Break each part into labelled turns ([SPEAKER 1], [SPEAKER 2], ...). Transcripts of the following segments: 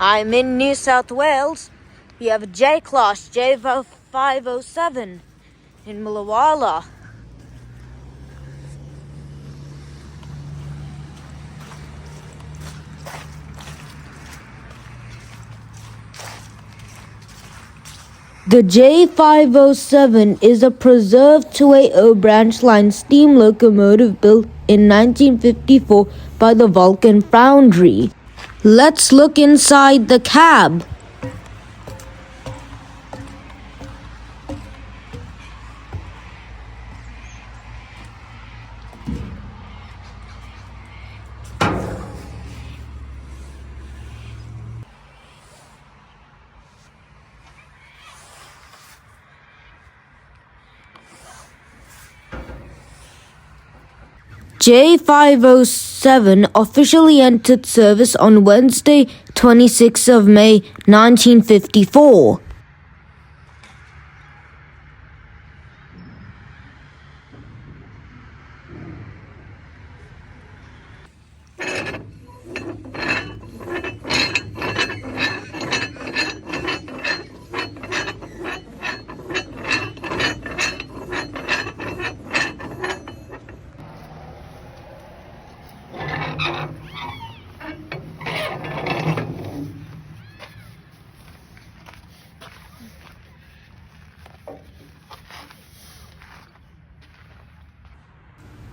[SPEAKER 1] I'm in New South Wales. We have a J-Class J507 in Mulawala. The J507 is a preserved 280 branch line steam locomotive built in 1954 by the Vulcan Foundry. Let's look inside the cab. J507 officially entered service on Wednesday, 26th of May, 1954.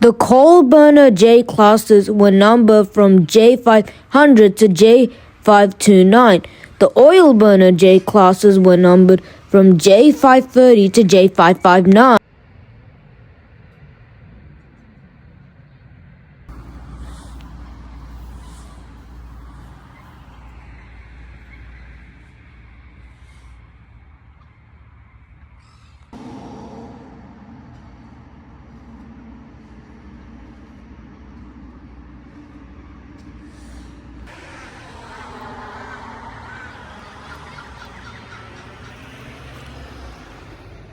[SPEAKER 1] The coal burner J classes were numbered from J500 to J529. The oil burner J classes were numbered from J530 to J559.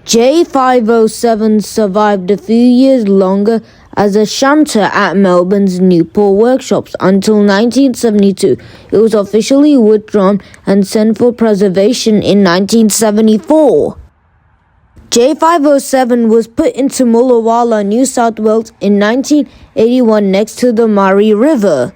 [SPEAKER 1] J507 survived a few years longer as a shunter at Melbourne's Newport workshops until 1972. It was officially withdrawn and sent for preservation in 1974. J507 was put into Mulwala, New South Wales in 1981 next to the Murray River.